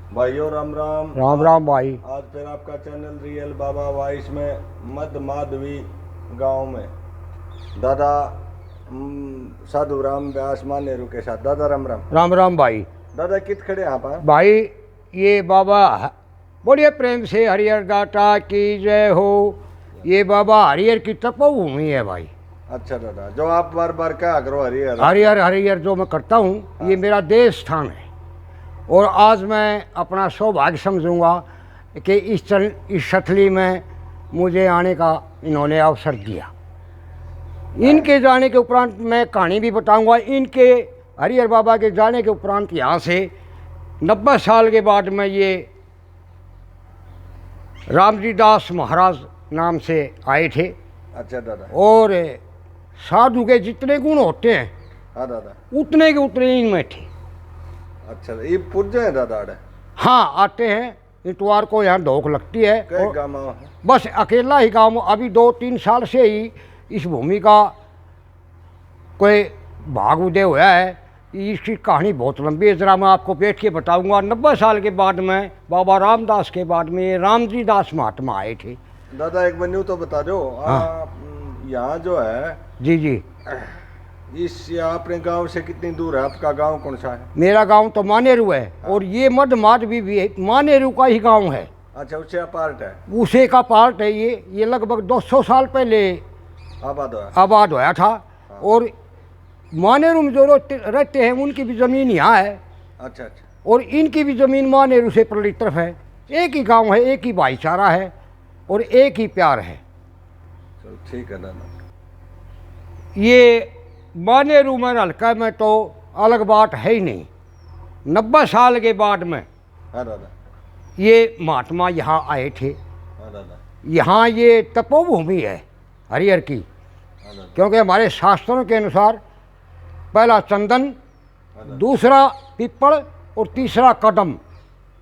भाइयों राम राम। राम राम भाई। आज फिर आपका चैनल रियल बाबा वॉइस में मध्य माधवी गांव में दादा साधु राम व्यास मानेरू के साथ। दादा राम राम। राम राम भाई। दादा कित खड़े यहाँ पर? भाई ये बाबा बड़े प्रेम से हरिहर दाता की जय हो। ये बाबा हरिहर की तपोभूमि है भाई। अच्छा दादा, जो आप बार बार क्या करो हरिहर हरिहर हरिहर जो मैं करता हूँ ये मेरा देश स्थान है। और आज मैं अपना सौभाग्य समझूंगा कि इस स्थली में मुझे आने का इन्होंने अवसर दिया। इनके जाने के उपरांत मैं कहानी भी बताऊंगा। इनके हरिहर बाबा के जाने के उपरांत यहाँ से 90 साल के बाद में ये रामजी दास महाराज नाम से आए थे। अच्छा दादा। और साधु के जितने गुण होते हैं हाँ दादा, उतने के उतने इनमें थे। अच्छा, ये पूज्य है दादा आड़े? हाँ, आते हैं। इतवार को यहाँ धोख लगती है। कई गाँव है? बस अकेला ही गाँव। अभी 2-3 साल से ही इस भूमि का कोई भाग उदय हुआ है। इसकी कहानी बहुत लंबी है, ज़रा मैं आपको बैठ के बताऊंगा। 90 साल के बाद में बाबा रामदास के बाद में रामजी दास महात्मा आए थे। दादा एक बार तो बता दो। यहाँ जो है जी जी, इस अपने गांव से कितनी दूर है? आपका गांव कौन सा है? मेरा गांव तो मानेरू है। और ये मध्य माधवी भी है, मानेरू का ही गांव है। अच्छा, उससे अपार्ट है? उसे का पार्ट है ये लगभग 200 साल पहले आबाद होया था। और मानेरू में जो रहते हैं उनकी भी ज़मीन यहाँ है। अच्छा अच्छा। और इनकी भी ज़मीन मानेरू से परली तरफ है। एक ही गांव है, एक ही भाईचारा है और एक ही प्यार है। चलो ठीक है दादा। ये मानेरू में हल्का में तो अलग बात है ही नहीं। 90 साल के बाद में हाँ दादा। ये महात्मा यहाँ आए थे। हाँ दादा। यहाँ ये तपोभूमि है हरिहर की। हाँ दादा। क्योंकि हमारे शास्त्रों के अनुसार पहला चंदन, दूसरा पीपल और तीसरा कदम।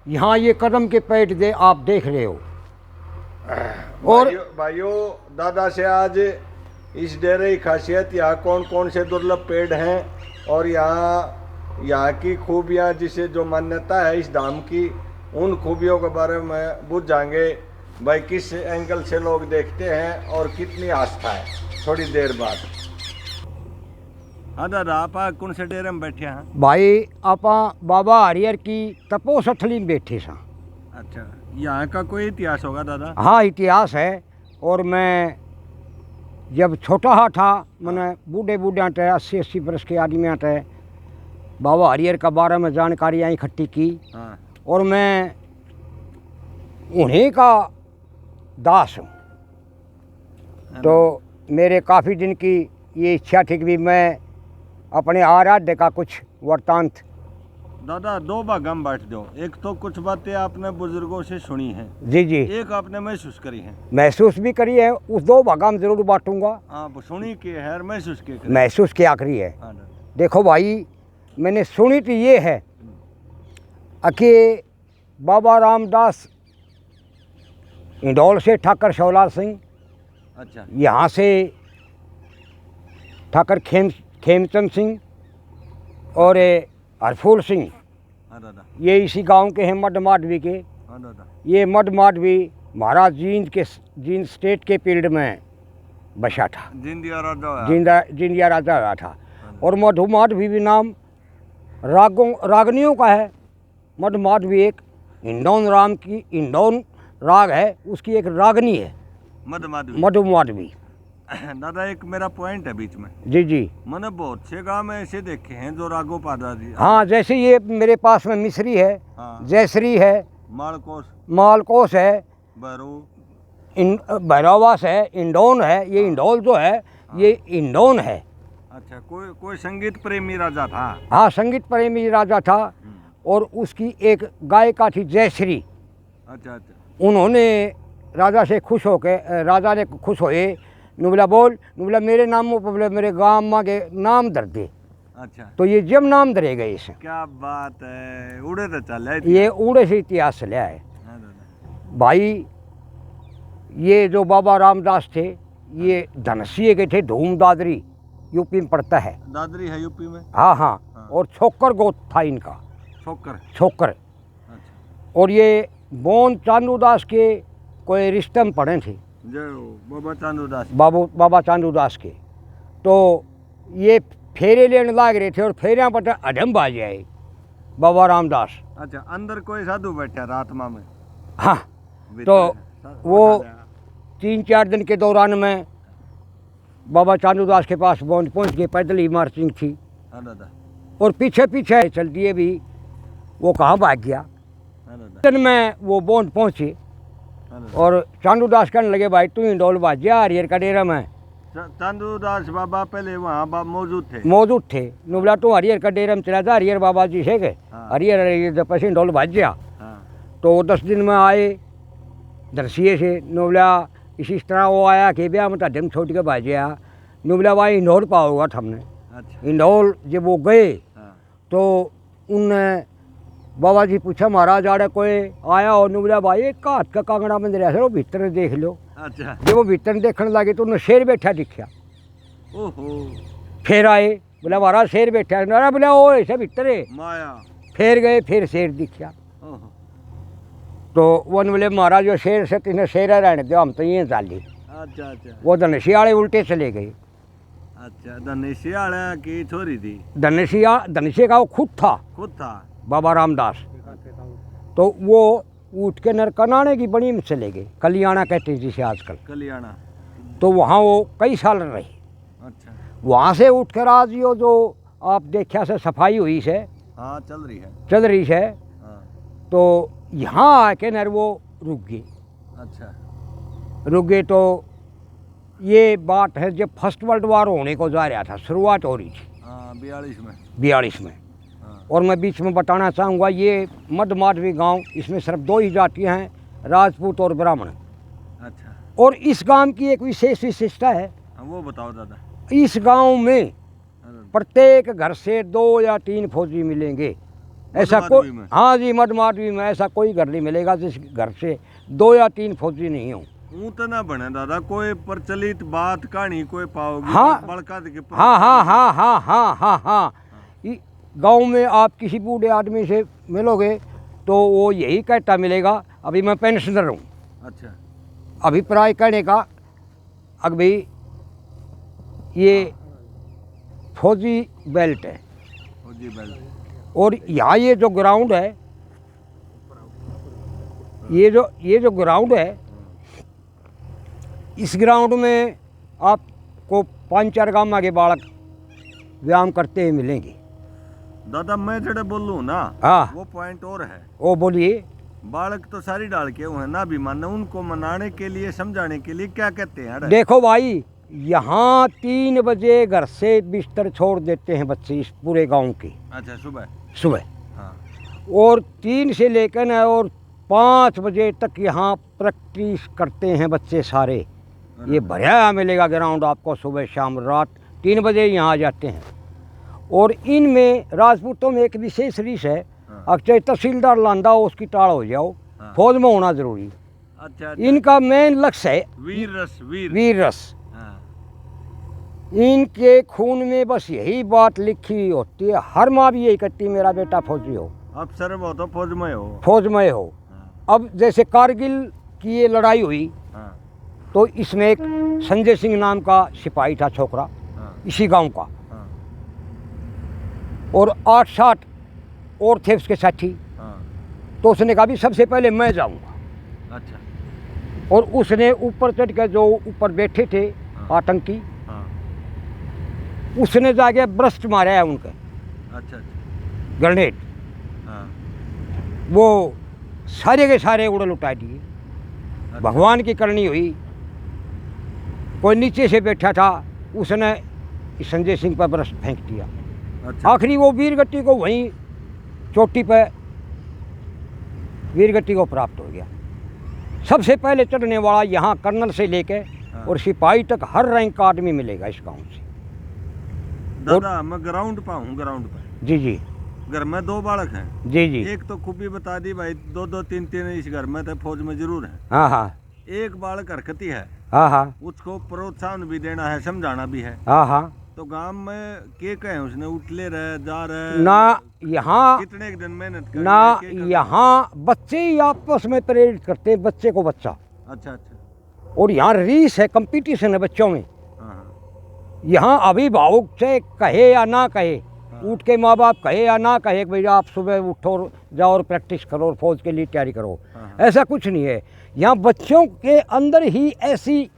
यहाँ ये कदम के पेड़ दे आप देख रहे हो। और भाइयों दादा से आज इस डेरे की खासियत, यहाँ कौन कौन से दुर्लभ पेड़ हैं और यहाँ की खूबियाँ, जिसे जो मान्यता है इस धाम की, उन खूबियों के बारे में बुझ जाएंगे भाई। किस एंगल से लोग देखते हैं और कितनी आस्था है, थोड़ी देर बाद। हाँ दादा, आप कौन से डेरे में बैठे हैं? भाई आपा बाबा हरिहर की तपोस्थली में बैठे सा। अच्छा, यहाँ का कोई इतिहास होगा दादा? हाँ, इतिहास है। और मैं जब छोटा था, मैंने बूढ़े थे 80-80 वर्ष के आदमी थे, बाबा हरिहर का बारे में जानकारियाँ इकट्ठी की। हाँ। और मैं उन्हीं का दास हूँ। तो मेरे काफ़ी दिन की ये इच्छा थी कि भी मैं अपने आराध्य का कुछ वृतांत। दादा दो भाग हम बांट दो। एक तो कुछ बातें आपने बुजुर्गों से सुनी हैं, जी जी, एक आपने महसूस करी है। महसूस भी करी है, उस 2 भाग में ज़रूर बांटूंगा। आप सुनी के है और महसूस के? महसूस क्या करी है? हाँ दादा। देखो भाई, मैंने सुनी तो ये है कि बाबा रामदास इंदौर से ठाकर शौलाल सिंह, अच्छा, यहाँ से ठाकर खेमचंद सिंह और हरफूल सिंह, हाँ दादा। ये इसी गांव के हैं, मध्य माधवी के। हाँ दादा। ये मध्य माधवी महाराज जींद स्टेट के पीरियड में बसा था। जिंदिया राजा। जिंदिया राजा हुआ था। और मधु माधवी भी नाम रागनियों का है। मधु माधवी एक इंडौन राग है, उसकी एक रागनी है मधु माधवी। दादा एक मेरा पॉइंट है बीच में। जी जी। मैंने बहुत से गाँव में ऐसे देखे हैं जो रागो पादा दी। हाँ, जैसे ये मेरे पास में मिश्री है। हाँ। जयश्री है। मालकोस है। भैरवास है। इंडौन है। ये इंडौल जो है ये इंडौन है। अच्छा, कोई संगीत प्रेमी राजा था? हाँ, संगीत प्रेमी राजा था। और उसकी एक गायिका थी जयश्री। अच्छा अच्छा। उन्होंने राजा से खुश होके, राजा ने खुश होए, नुबला बोल, नुबला मेरे नाम पर मेरे गाँव माँ के नाम धर दे। अच्छा। तो ये जब नाम धरे गए इसे। क्या बात है, उड़े तो चल ये उड़े से इतिहास चले आए। भाई ये जो बाबा रामदास थे ये धनसिए के थे। धूम दादरी यूपी में पड़ता है। दादरी है यूपी में? हाँ हाँ। और छोकर गोत था इनका। छोकर। अच्छा। और ये बोन चांदूदास के कोई रिश्ते में पढ़े थे, जो बाबा चांदूदास। बाबा चांदूदास के। तो ये फेरे लेने लाग रहे थे और फेरियाँ पर अडम बाज आए बाबा रामदास। अच्छा, अंदर कोई साधु बैठा था आत्मा में? हाँ, तो वो 3-4 दिन के दौरान में बाबा चांदूदास के पास पहुंच गए। पैदल ही मार्चिंग थी दादा। और पीछे पीछे चल दिए भी, वो कहाँ भाग गया। दिन में वो बोंड पहुंचे और चांदूदास कहने लगे, भाई तू इंडोल बाजिया हरियर का डेरा में। चांदूदास बाबा पहले वहाँ मौजूद थे। नुबला तू हरियर का डेरा में चला जा, हरियर बाबा जी से गए। हाँ। हरियर पैसे इंडोल बाजिया। हाँ। तो 10 दिन में आए दरसिए से। नुबला इसी तरह वो आया कि ब्याह में ढंग छोड़ के बाजिया। नुबला भाई इंडोल पाओगा हमने। अच्छा। इंडोल जब वो गए हाँ। तो उनने बाबा जी पूछा, महाराज आड़े कोई आया? और नुबला भाई एक हाथ का कांगड़ा में रहा वो भीतर देख लो। अच्छा। जब वो भीतर देखने लगे तो उन्हें शेर बैठा दिखा। ओहो। फिर आए, बोला महाराज शेर बैठा है। ना बोला ओ ऐसे भीतर है माया। फिर गए, फिर शेर दिखा। ओहो। तो वो बोले महाराज जो शेर से तीन शेर रहने दो, हम तो ये चाली। अच्छा अच्छा। वो धनसी वाले उल्टे चले गए। अच्छा, धनेशी वाला की छोरी थी? धनसी का वो खुद था बाबा रामदास। तो वो उठ के नरकनाने की बड़ी में चले गए, कलियाना कहते जिसे आजकल। कलियाना। तो वहाँ वो कई साल रहे। अच्छा। वहाँ से उठ कर आज यो जो आप देखा से सफाई हुई से। हाँ, चल रही है। हाँ। तो यहाँ आके नर वो रुक गए। अच्छा। रुक गए तो ये बात है जब फर्स्ट वर्ल्ड वार होने को जा रहा था, शुरुआत हो रही थी। हाँ, 42 में। और मैं बीच में बताना चाहूँगा, ये मध्य माधवी गांव, इसमें सिर्फ 2 ही जातियाँ हैं, राजपूत और ब्राह्मण। अच्छा। और इस गांव की एक विशेष विशेषता है। वो बताओ दादा। इस गांव में प्रत्येक घर से 2 या 3 फौजी मिलेंगे। ऐसा कोई, हाँ जी, मध्य माधवी में ऐसा कोई घर नहीं मिलेगा जिस घर से 2 या 3 फौजी नहीं हो। तो ना बने दादा, कोई प्रचलित बात कहानी कोई पाओगे? हाँ। बड़का हाँ हाँ हाँ हाँ हाँ हाँ हाँ। गांव में आप किसी बूढ़े आदमी से मिलोगे तो वो यही कहता मिलेगा, अभी मैं पेंशनर हूँ। अच्छा। अभिप्राय कहने का, अभी ये फौजी बेल्ट है। फौजी बेल्ट। और यहाँ ये जो ग्राउंड है, ये जो ग्राउंड है, इस ग्राउंड में आपको 5-4 गांव के बालक व्यायाम करते हुए मिलेंगे। दादा मैं जड़े बोलूँ ना, हाँ, वो पॉइंट और है। वो बोलिए। बालक तो सारी डाल के हुए ना भी माने, उनको मनाने के लिए, समझाने के लिए क्या कहते हैं? देखो भाई, यहाँ 3 बजे घर से बिस्तर छोड़ देते हैं बच्चे इस पूरे गांव के। अच्छा, सुबह। हाँ। और 3 से लेकर न और 5 बजे तक यहाँ प्रैक्टिस करते हैं बच्चे सारे। ये भरा मिलेगा ग्राउंड आपको, सुबह शाम रात 3 बजे यहाँ आ जाते हैं। और इनमें राजपूतों में एक विशेष रीस है। हाँ। अक्सर तहसीलदार लांदा हो उसकी टाल हो जाओ। हाँ। फौज में होना जरूरी। अच्छा। इनका मेन लक्ष्य है वीर रस। हाँ। इनके खून में बस यही बात लिखी होती है, हर माँ भी यही कहती मेरा बेटा फौजी हो, अफसर हो तो फौज में हो। हाँ। अब जैसे कारगिल की ये लड़ाई हुई। हाँ। तो इसमें एक संजय सिंह नाम का सिपाही था, छोकरा। हाँ। इसी गांव का। हाँ। और 8-7 और थे उसके साथी। हाँ। तो उसने कहा भी सबसे पहले मैं जाऊंगा। अच्छा। और उसने ऊपर चढ़ के जो ऊपर बैठे थे। हाँ। आतंकी। हाँ। उसने जाके ब्रस्ट मारा है उनके। अच्छा। ग्रेनेड। हाँ। वो सारे के सारे उड़ लुटा दिए। अच्छा। भगवान की करनी हुई। कोई नीचे से बैठा था, उसने संजय सिंह पर ब्रस्ट फेंक दिया। अच्छा। आखिरी वो वीरगति को वहीं चोटी पर वीरगति को प्राप्त हो गया। सबसे पहले चढ़ने वाला यहाँ कर्नल से लेके। हाँ। और सिपाही तक हर रैंक का आदमी मिलेगा इस गांव से। दादा मैं ग्राउंड पर। जी। घर में 2 बालक हैं। जी। एक तो खूबी बता दी भाई, 2-2 3-3 इस घर में तो फौज में जरूर है। हाँ। एक बालक हरकती है। हाँ। उसको प्रोत्साहन भी देना है, समझाना भी है। हाँ। तो गांव में के कहे उसने उठले रहे जा रहे ना यहाँ कितने एक दिन मेहनत कर ना यहाँ बच्चे ही आपस में प्रेरित करते हैं बच्चे को बच्चा। अच्छा अच्छा। और यहाँ रीस है, कंपटीशन है बच्चों में। हाँ यहाँ अभिभावक चाहे कहे या ना कहे, उठ के माँ बाप कहे या ना कहे कि भैया आप सुबह उठो जाओ और प्रैक्टिस करो और फौज के लिए तैयारी करो, ऐसा कुछ नहीं है। यहाँ बच्चों के अंदर ही ऐसी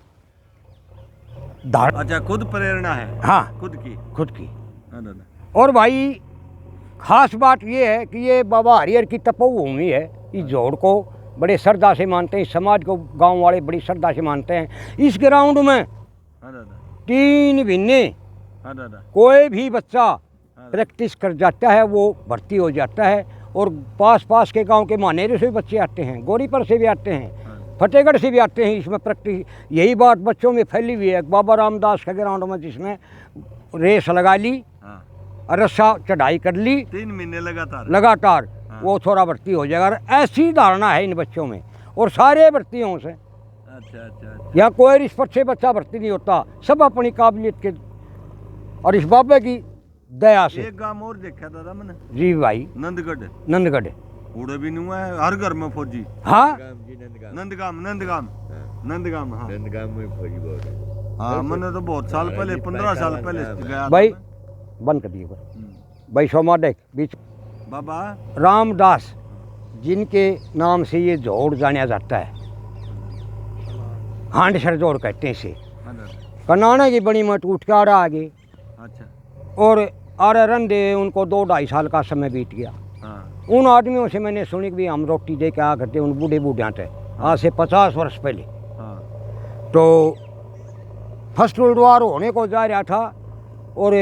धारणा। अच्छा, खुद प्रेरणा है। हाँ, खुद की। हाँ दादा। और भाई खास बात ये है कि ये बाबा हरिहर की तपोभूमि है। इस जोड़ को बड़े श्रद्धा से मानते हैं, इस समाज को गांव वाले बड़ी श्रद्धा से मानते हैं। इस ग्राउंड में हाँ दादा। 3 महीने हाँ दादा। कोई भी बच्चा प्रैक्टिस कर जाता है, वो भर्ती हो जाता है। और पास के गांव के मानेरे से भी बच्चे आते हैं, गोरीपर से भी आते हैं, फतेहगढ़ से भी आते हैं इसमें प्रैक्टिस। यही बात बच्चों में फैली हुई है। बाबा रामदास के ग्राउंड में जिसने रेस लगा ली, रस्सा चढ़ाई कर ली 3 महीने लगातार वो थोड़ा भर्ती हो जाएगा। और ऐसी धारणा है इन बच्चों में, और सारे भर्तियों से। अच्छा। यहाँ कोई रिश्वत से बच्चा भर्ती नहीं होता, सब अपनी काबिलियत के और इस बाबे की दया से। एक गांव और देखा दादा मैंने। जी भाई, नंदगढ़ उड़े भी नहीं हुआ है, हर घर में फौजी। हाँ, नंदगाम हाँ। नंदगाम में फौजी बहुत है। हाँ, मैंने तो बहुत साल पहले 15 साल पहले गया भाई। बंद कर दिए भाई। सोमा देख बीच बाबा रामदास जिनके नाम से ये जोड़ जाना जाता है, हांडसर जोड़ कहते हैं इसे। कनाना की बड़ी मट उठ के आ रहा आगे। अच्छा। और आरे रंधे उनको 2-2.5 साल का समय बीत गया। उन आदमियों से मैंने सुनी कि हम रोटी दे के आ करते, उन बूढ़े बूढ़िया थे, आज से 50 वर्ष पहले। तो फर्स्ट वर्ल्ड वार होने को जा रहा था, और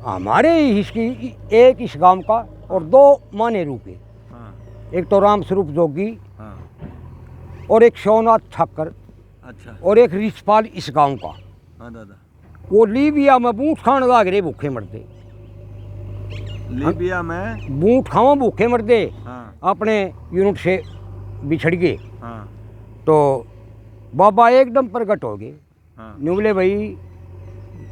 हमारे ही इसकी एक इस गांव का और 2 माने रूप है। एक तो राम स्वरूप जोगी और एक शिवनाथ ठाकर। अच्छा। और एक रिचपाल इस गांव का। हाँ दादा। वो लीबिया में बूट खान लाग रहे, भूखे मरते। लीबिया में बूट खाओ भूखे मरते। हाँ। अपने यूनिट से बिछड़ गए। हाँ। तो बाबा एकदम प्रकट हो गए। हाँ। बोले भाई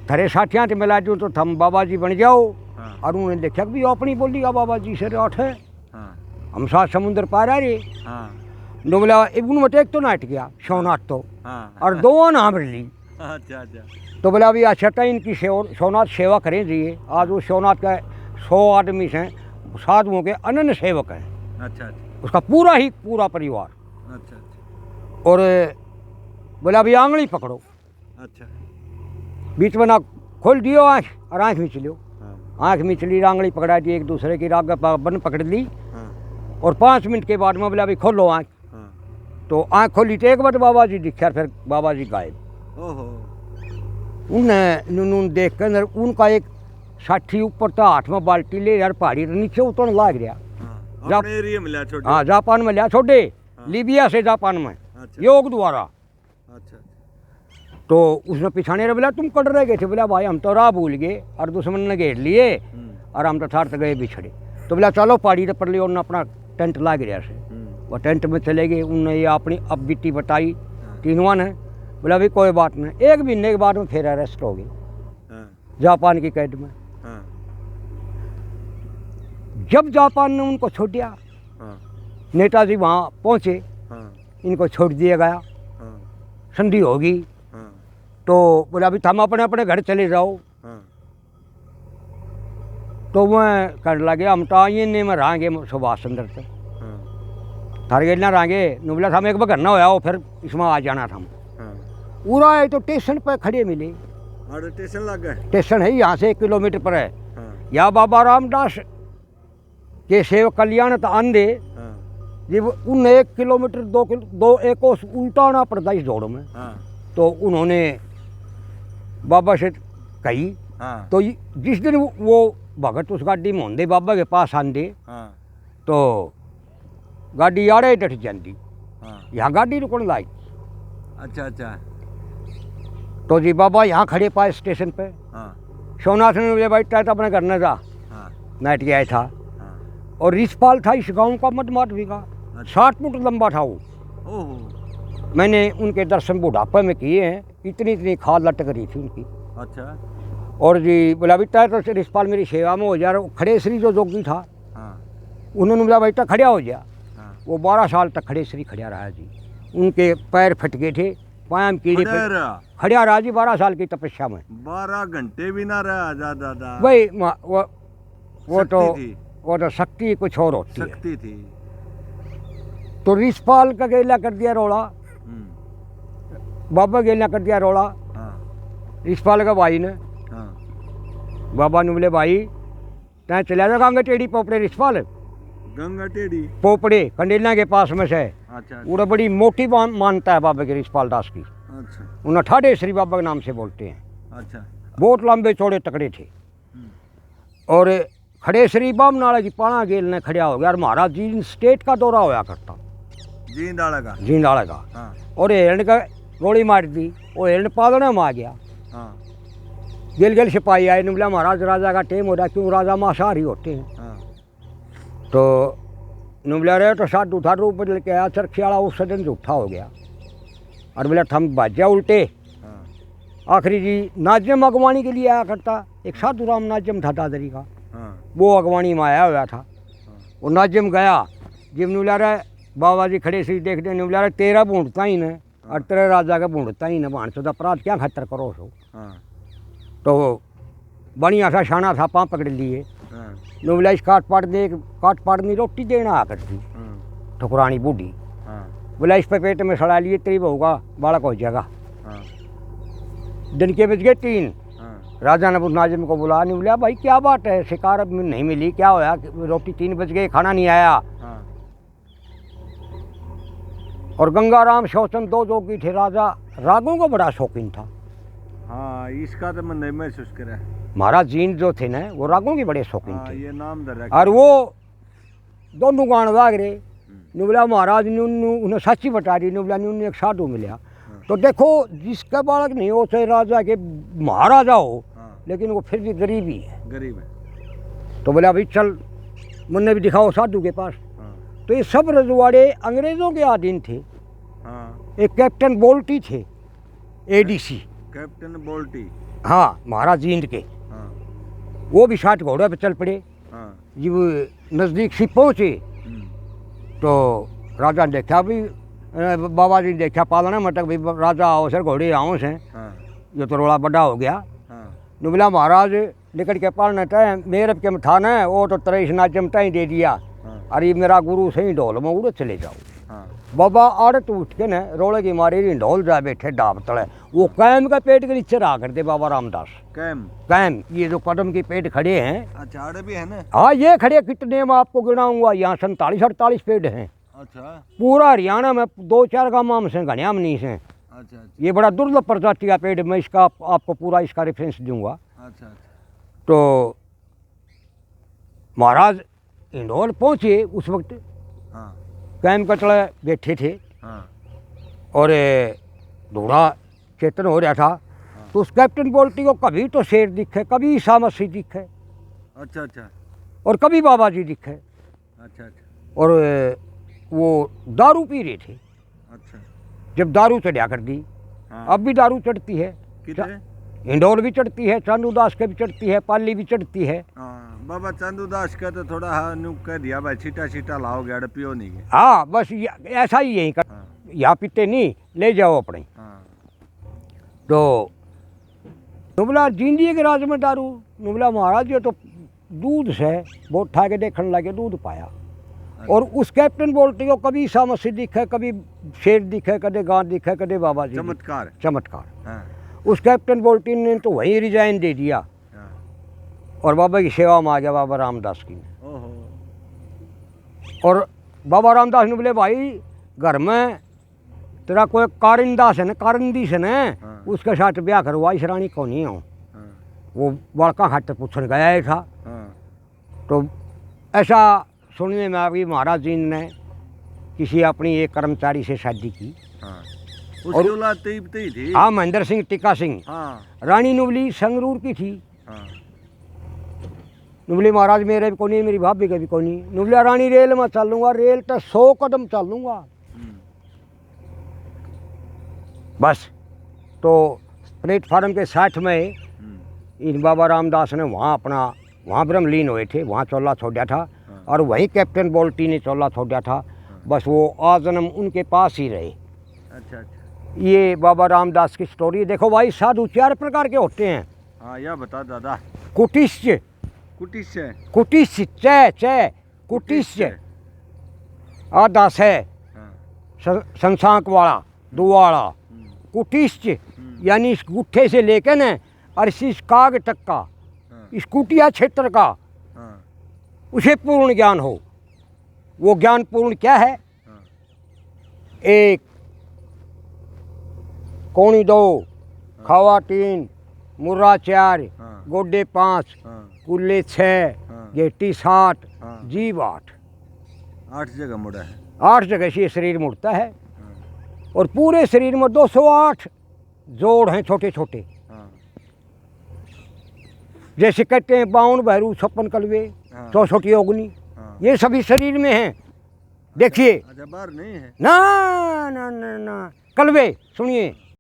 थरे साथियाँ से मिला दूँ तो थम बाबा जी बन जाओ। हाँ। और उन्होंने देखा कि अपनी बोली का बाबा जी से राठ है। हाँ। हम 7 समुद्र पार आ रहे। हाँ। नो बोला इबन मटे एक तो नाट गया शिवनाथ तो। हाँ। और 2 नाम ली। अच्छा। तो बोला अभी अच्छा था इनकी शिवनाथ सेवा करें जी। आज वो शिवनाथ का 100 आदमी से साधुओं के अनन्य सेवक हैं। अच्छा। उसका पूरा परिवार। अच्छा। और बोला अभी आंगली पकड़ो। अच्छा। बीच में ना खोल दियो आँख, और आँख मिच लियो। हाँ। आँख मिच ली, आंगली पकड़ा दी, एक दूसरे की राग बन पकड़ ली। हाँ। और 5 मिनट के बाद में बोला अभी खोलो आँख। हाँ। तो आँख खोली तो एक बार बाबा जी दिखा, फिर बाबा जी गायब। ओहो। उन्हें देख कर उनका एक साथी ऊपर था, हाथ में बाल्टी ले यार पहाड़ी नीचे उतरने लाग गया। अपने एरिया में लिया छोटे। हाँ, जापान में लिया छोटे। लीबिया से जापान में। अच्छा। योग द्वारा। अच्छा। तो उसने पिछाने रहे, बोला तुम कट रह गए थे। बोला भाई हम तो राह भूल गए और दुश्मन ने घेर लिए और हम तो ठार गए बिछड़े। तो बोला चलो पहाड़ी पर लियो। उन्होंने अपना टेंट ला गिरा से, वो टेंट में चले गए। उन्होंने ये अपनी अब बीती बताई 3वां ने। बोला भाई कोई बात नहीं। 1 महीने के बाद में फिर अरेस्ट हो गई जापान की कैद में। जब जापान ने उनको छोड़ दिया, नेताजी वहाँ पहुँचे, इनको छोड़ दिया गया, संधि होगी। तो बोला अभी हम अपने अपने घर चले जाओ। तो मैं कहने लगे हम तो आइए में रहेंगे सुभाष चंद्र से थार गेल ना रहेंगे। नु बोला हम एक बार करना होया, फिर इसमें आ जाना था। पूरा है तो स्टेशन पर खड़े मिले। स्टेशन लग गए। स्टेशन है यहाँ से 1 किलोमीटर पर है। यहाँ बाबा रामदास के सेवक कल्याण तो आंधे जब उन 1 किलोमीटर 2 एकों उल्टा आना पड़ता इस दौड़ में। तो उन्होंने बाबा से कही। तो जिस दिन वो भगत उस गाड़ी में होंगे बाबा के पास आंधे, तो गाड़ी आड़े डट जाती। यहाँ गाड़ी रुकने लाई। अच्छा। तो जी बाबा यहाँ खड़े पाए स्टेशन पे। सोमनाथ ने मुझे बैठा था अपने घर न जा। नाइट गया था। और रिचपाल था इस गांव का मधमाट भी का। 60 फुट लंबा था वो। मैंने उनके दर्शन बुढ़ापे में किए हैं। इतनी खाल लटक रही थी उनकी। अच्छा। और जी बोला बेटा तो रिश्पाल मेरी सेवा में हो जा रहा। खड़ेसरी जो जोगी था हाँ उन्होंने बोला बेटा खड़ा हो जा। हाँ वो 12 साल तक खड़ेसरी खड़ा रहा जी। उनके पैर फट गए थे, पाँव कीड़े खड़ा पे रहा। खड़ा रहा जी 12 साल की तपस्या में। 12 घंटे भी ना रहा जा दादा। भाई वो तो शक्ति कुछ और होती है। शक्ति थी। तो रिश्पाल का गेला कर दिया रोड़ा, हम्म, बाबा गेला कर दिया रोड़ा हाँ रिश्पाल का भाई ने। हाँ बाबा ने बोले भाई तैं चला जा गंगा टेढ़ी पोपड़े रिश्पाल गंगा टेढ़ी। पोपड़े कंडेला के पास में से। अच्छा वो बड़ी मोटी मानता है बाबा के रिश्पाल दास की। अच्छा उन्हें ठाडेश्वरी बाबा के नाम से बोलते हैं। अच्छा बहुत लंबे चौड़े तकड़े थे। हम्म, और खड़ेसरी बामनाड़ा की पाना गेल ने खड़ा हो गया। और महाराज जी स्टेट का दौरा होया करता जींदाड़ा का। जींदाड़ा का। हाँ और हिरण का गोली मार दी। वो हिरण पादने में आ गया। हाँ गेल गेल सिपाही आए ने बोला महाराज राजा का टेम हो रहा, क्यों राजा मांसाहारी होते हैं। हाँ तो बोला रहे तो साधु था रूप बदल के आया। चरखी वाला उस सदन झूठा हो गया। और बोला थम बाजा उल्टे। हाँ आखिरी जी नाजिम अगवानी के लिए आया करता। एक साधु राम नाजिम था दादरी का, हाँ वो अगवानी में आया हुआ था। वो नाजिम गया जिम नुला रहा बाबा जी खड़े से देखते नुला रहा तेरा बूंढता ही न और तेरे राजा का बूंढता ही न भाण चौदह अपराध क्या खतर करो सो। हाँ तो बढ़िया सा शाना था पाँव पकड़ लिए। हाँ नुला इस काट पाटनी रोटी देना आ करती हाँ ठकुरानी बूढ़ी। हाँ बोला इस पे पेट में सड़ा लिए तेरी बहू का बालक हो जाएगा। हाँ दिन के बज गए 3। हाँ राजा ने नाजिम को बुला नहीं बोला भाई क्या बात है, शिकार अब नहीं मिली, क्या होया, रोटी 3 बज गए खाना नहीं आया। हाँ और गंगाराम शौचन 2 जोगी थे। राजा रागों का बड़ा शौकीन था। हाँ इसका तो मैं नहीं महसूस करा। महाराज जीन जो थे ना वो रागों के बड़े शौकीन हाँ थे। ये नाम दर और वो दोनों गान वाग रहे। बोला महाराज ने उन्हें सच्ची बता दी। बोला उन्हें एक साधु मिला। तो देखो जिसका बालक नहीं हो चाहे राजा के महाराजा हो, हाँ लेकिन वो फिर भी गरीब ही है। गरीब है। तो बोला भाई चल मुन्ने भी दिखाओ साधु के पास। हाँ तो ये सब रजवाड़े अंग्रेजों के अधीन थे। हाँ एक कैप्टन बोल्टी थे, एडीसी। कैप्टन बोल्टी। हाँ महाराज जींद के। हाँ वो भी 60 घोड़े पे चल पड़े। हाँ जब नज़दीक से पहुँचे हम्म, तो राजा ने देखा भी बाबा जी ने देखा पालना मटक भाई राजा आओ सर घोड़े आओ से। हाँ ये तो रोड़ा बड़ा हो गया। हाँ बोला महाराज निकट के पालना टाइम मेरे के था ना वो तो 23 नाचमटा ही दे दिया। हाँ अरे मेरा गुरु सही ढोल में उड़े चले जाओ। हाँ बाबा आड़त उठ के न रोड़े की मारी ढोल जा बैठे डाब तले। वो कैम का पेट के नीचे रहा करते बाबा रामदास। कैम। कैम ये जो कदम के पेट खड़े हैं। अच्छा आड़े भी है ना। हाँ ये खड़े कितने मैं आपको गिनाऊंगा, यहाँ 47-48 पेड़ हैं। अच्छा पूरा हरियाणा में 2-4 गाँव में से घनिया में नहीं से। अच्छा अच्छा ये बड़ा दुर्लभ प्रजाति का पेड़। मैं इसका आपको पूरा इसका रेफरेंस दूंगा। अच्छा अच्छा तो महाराज इंदौर पहुँचे उस वक्त हाँ कैम कटड़े बैठे थे। हाँ और घोड़ा चेतन हो रहा था। तो उस कैप्टन बोल्टी को कभी तो शेर दिखे, कभी ईसा मसीह दिखे, अच्छा अच्छा और कभी बाबा जी दिखे। अच्छा अच्छा और वो दारू पी रहे थे। अच्छा जब दारू चढ़ा कर दी, हाँ अब भी दारू चढ़ती है, कितने। इंदौर भी चढ़ती है, चांदूदास के भी चढ़ती है, पाली भी चढ़ती है। हाँ बाबा चांदूदास का तो थोड़ा हाँ नुक कह दिया भाई छीटा छीटा लाओ गया पियो नहीं गया। हाँ बस ऐसा ही यहीं कर। हाँ यहाँ पीते नहीं, ले जाओ अपने। हाँ तो नुबला जींदी के राज में दारू। नुबला महाराज ये तो दूध से बहुत ठा के देखने लगे, दूध पाया। और उस कैप्टन बोलते हो कभी ईसा मसीह दिखे, कभी शेर दिखे, कदे गांव दिखे, कदे बाबा जी। चमत्कार। चमत्कार। हाँ उस कैप्टन बोल्टी ने तो वहीं रिजाइन दे दिया हाँ और बाबा की सेवा में आ गया बाबा रामदास की। ओहो और बाबा रामदास ने बोले भाई घर में तेरा कोई कारिंदा से न कारिंदी से न हाँ। उसके साथ ब्याह करवा, इस रानी कौन ही हो। हाँ वो बड़का खातर पूछने गया ही था। हाँ तो ऐसा सुनने में आ गई महाराज जी ने किसी अपनी एक कर्मचारी से शादी की। हाँ उसकी औलाद तेई थी। हाँ महेंद्र सिंह टिक्का सिंह। हाँ रानी नुबली संगरूर की थी। हाँ नुबली महाराज मेरे भी कोनी, मेरी भाभी का भी कोनी। नुबलिया रानी रेल में चल लूँगा, रेल तो 100 कदम चल लूँगा बस। तो प्लेटफार्म के 60 में इन बाबा रामदास ने वहाँ अपना वहाँ ब्रह्मलीन हुए थे, वहाँ चोला छोड़ा था और वहीं कैप्टन बोल्टी ने चोला छोड़ा था। बस वो आजन्म उनके पास ही रहे। अच्छा अच्छा। ये बाबा रामदास की स्टोरी देखो भाई। साधु 4 प्रकार के होते हैं। हाँ यह बता दादा। कुटिश्य, कुटिश्य। कुटिश्य च कुटिश्य आदास है हाँ। संसांक वाला दुआड़ा। कुटिश्य यानी इस गुट्ठे से लेकर न और इस काग तक का, हाँ। इस कुटिया क्षेत्र का हाँ। उसे पूर्ण ज्ञान हो। वो ज्ञान पूर्ण क्या है? हाँ। 1 कोणी 2 खावा 3 मुर्रा 4 हाँ। गोड्डे 5 हाँ। कुल्ले 6 हाँ। गेटी 7 हाँ। जीव 8। 8 जगह मुड़ा है। 8 जगह से ये शरीर मुड़ता है हाँ। और पूरे शरीर में 208 जोड़ हैं छोटे छोटे। हाँ। जैसे कहते हैं 52 भैरू 56 कलवे हाँ। 64 योगनी, हाँ। ये सभी शरीर में हैं। देखिए अच्छा बाहर नहीं है। ना ना ना ना कलवे सुनिए,